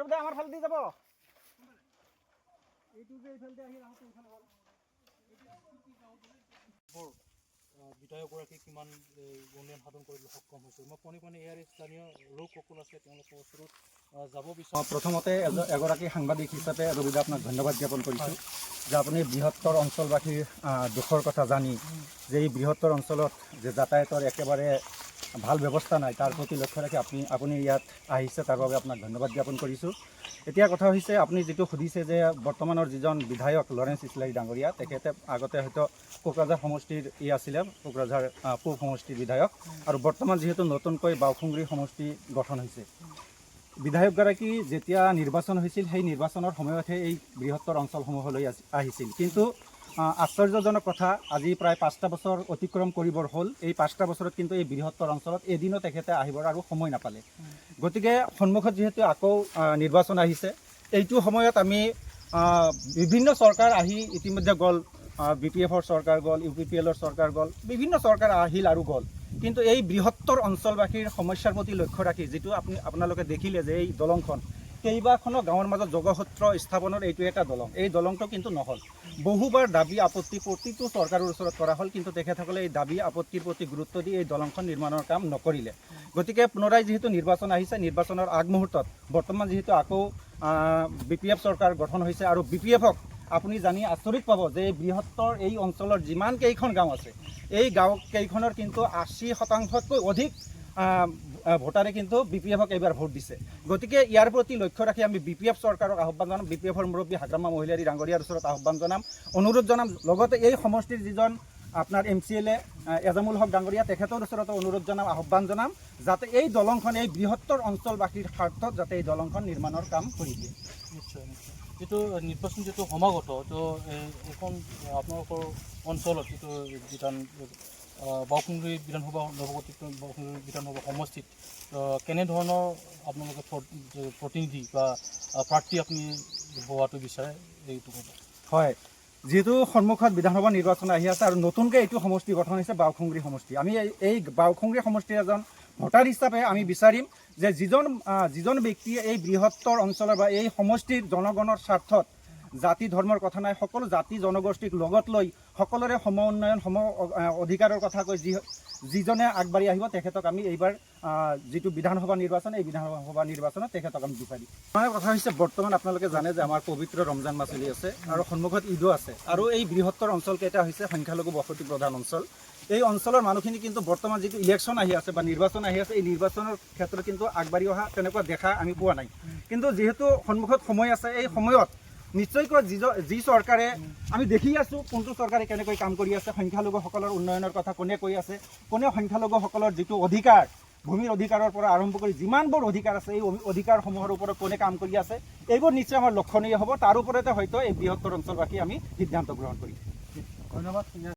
বোধ আমার ফাল দিয়ে যাব এইটো যে এইফালতে আহি আহোঁতে এইফালে হ'ল বিধায়কগৰাকী কিমান উন্নয়ন সাধন কৰিবলৈ সক্ষম হৈছে মই পোনে পোনে ইয়াৰ স্থানীয় লোকসকল আছে তেওঁলোকৰ ওচৰত যাব বিচাৰোঁ। প্ৰথমতে এগৰাকী সাংবাদিক হিচাপে ৰবিদা আপোনাক ধন্যবাদ জ্ঞাপন কৰিছোঁ যে আপুনি বৃহত্তৰ অঞ্চলবাসীৰ দুখৰ কথা জানি যে এই বৃহত্তৰ অঞ্চলত যে যাতায়াতৰ একেবাৰে ভাল ব্যৱস্থা নাই তাৰ প্ৰতি লক্ষ্য ৰাখি আপুনি ইয়াত আহিছে তাৰ বাবে আপোনাক ধন্যবাদ জ্ঞাপন কৰিছোঁ। এতিয়া কথা হৈছে আপুনি যিটো সুধিছে যে বৰ্তমানৰ যিজন বিধায়ক লৰেন্স ইছলাৰী ডাঙৰীয়া তেখেতে আগতে হয়তো কোকৰাঝাৰ সমষ্টিৰ আছিলে কোকৰাঝাৰ পূব সমষ্টিৰ বিধায়ক আৰু বৰ্তমান যিহেতু নতুনকৈ বাওখুংগুৰি সমষ্টি গঠন হৈছে বিধায়কগৰাকী যেতিয়া নিৰ্বাচন হৈছিল সেই নিৰ্বাচনৰ সময়তহে এই বৃহত্তৰ অঞ্চলসমূহলৈ আহিছিল। কিন্তু আশ্চৰ্যজনক কথা আজি প্ৰায় 5টা বছৰ অতিক্ৰম কৰিবৰ হ'ল এই 5টা বছৰত কিন্তু এই বৃহত্তৰ অঞ্চলত এদিনো তেখেতে আহিবৰ আৰু সময় নাপালে। গতিকে সন্মুখত যিহেতু আকৌ নিৰ্বাচন আহিছে এইটো সময়ত আমি বিভিন্ন চৰকাৰ আহি ইতিমধ্যে গ'ল BPFৰ চৰকাৰ গ'ল UPPLৰ চৰকাৰ গ'ল বিভিন্ন চৰকাৰ আহিল আৰু গ'ল কিন্তু এই বৃহত্তৰ অঞ্চলবাসীৰ সমস্যাৰ প্ৰতি লক্ষ্য ৰাখি যিটো আপোনালোকে দেখিলে যে এই দলংখন কেইবাখনো গাঁৱৰ মাজত যোগসূত্ৰ স্থাপনৰ এইটো এটা দলং এই দলংটো কিন্তু নহ'ল। বহুবাৰ দাবী আপত্তি প্ৰতিটো চৰকাৰৰ ওচৰত কৰা হ'ল কিন্তু তেখেতসকলে এই দাবী আপত্তিৰ প্ৰতি গুৰুত্ব দি এই দলংখন নিৰ্মাণৰ কাম নকৰিলে। গতিকে পুনৰাই যিহেতু নিৰ্বাচন আহিছে নিৰ্বাচনৰ আগমুহূৰ্তত বৰ্তমান যিহেতু আকৌ BPF চৰকাৰ গঠন হৈছে আৰু BPFক আপুনি জানি আচৰিত পাব যে এই বৃহত্তৰ এই অঞ্চলৰ যিমান কেইখন গাঁও আছে এই গাঁও কেইখনৰ কিন্তু 80শতাংশতকৈ অধিক ভোটাৰে কিন্তু BPFক এইবাৰ ভোট দিছে। গতিকে ইয়াৰ প্ৰতি লক্ষ্য ৰাখি আমি BPF চৰকাৰক আহ্বান জনাম BPFৰ মুৰব্বী হাগ্ৰামা মহিলাৰী ডাঙৰীয়াৰ ওচৰত আহ্বান জনাম অনুৰোধ জনাম লগতে এই সমষ্টিৰ যিজন আপোনাৰ MCLA এজামুল হক ডাঙৰীয়া তেখেতৰ ওচৰতো অনুৰোধ জনাম আহ্বান জনাম যাতে এই দলংখন এই বৃহত্তৰ অঞ্চলবাসীৰ স্বাৰ্থত যাতে এই দলংখন নিৰ্মাণৰ কাম কৰি দিয়ে। নিশ্চয় নিশ্চয় যিটো নিৰ্বাচন যিটো সমাগত তো এখন আপোনালোকৰ অঞ্চলত যিটো বিধান বাওখুংগুৰি বিধানসভা নৱগঠিত বাওখুংগুৰি বিধানসভা সমষ্টিত কেনেধৰণৰ আপোনালোকে প্ৰতিনিধি বা প্ৰাৰ্থী আপুনি হোৱাটো বিচাৰে এইটো কথা? হয় যিহেতু সন্মুখত বিধানসভা নিৰ্বাচন আহি আছে আৰু নতুনকৈ এইটো সমষ্টি গঠন হৈছে বাওখুংগুৰি সমষ্টি আমি এই বাওখুংগুৰি সমষ্টিৰ এজন ভোটাৰ হিচাপে আমি বিচাৰিম যে যিজন ব্যক্তিয়ে এই বৃহত্তৰ অঞ্চলৰ বা এই সমষ্টিৰ জনগণৰ স্বাৰ্থত জাতি ধৰ্মৰ কথা নাই সকলো জাতি জনগোষ্ঠীক লগত লৈ সকলোৰে সম উন্নয়ন সম অধিকাৰৰ কথা কৈ যিজনে আগবাঢ়ি আহিব তেখেতক আমি এইবাৰ যিটো বিধানসভা নিৰ্বাচন এই বিধানসভা নিৰ্বাচনত তেখেতক আমি বিচাৰিম। আমাৰ কথা হৈছে বৰ্তমান আপোনালোকে জানে যে আমাৰ পবিত্ৰ ৰমজান মাহ চলি আছে আৰু সন্মুখত ঈদো আছে আৰু এই বৃহত্তৰ অঞ্চলকেইটা হৈছে সংখ্যালঘু বসতি প্ৰধান অঞ্চল। এই অঞ্চলৰ মানুহখিনি কিন্তু বৰ্তমান যিটো ইলেকশ্যন আহি আছে বা নিৰ্বাচন আহি আছে এই নিৰ্বাচনৰ ক্ষেত্ৰত কিন্তু আগবাঢ়ি অহা তেনেকুৱা দেখা আমি পোৱা নাই। কিন্তু যিহেতু সন্মুখত সময় আছে এই সময়ত নিশ্চয়কৈ যি চৰকাৰে আমি দেখি আছোঁ কোনটো চৰকাৰে কেনেকৈ কাম কৰি আছে সংখ্যালঘুসকলৰ উন্নয়নৰ কথা কোনে কৈ আছে কোনে সংখ্যালঘুসকলৰ যিটো অধিকাৰ ভূমিৰ অধিকাৰৰ পৰা আৰম্ভ কৰি যিমানবোৰ অধিকাৰ আছে এই অধিকাৰসমূহৰ ওপৰত কোনে কাম কৰি আছে এইবোৰ নিশ্চয় আমাৰ লক্ষণীয় হ'ব তাৰ ওপৰতে হয়তো এই বৃহত্তৰ অঞ্চলবাসী আমি সিদ্ধান্ত গ্ৰহণ কৰিম। ধন্যবাদ।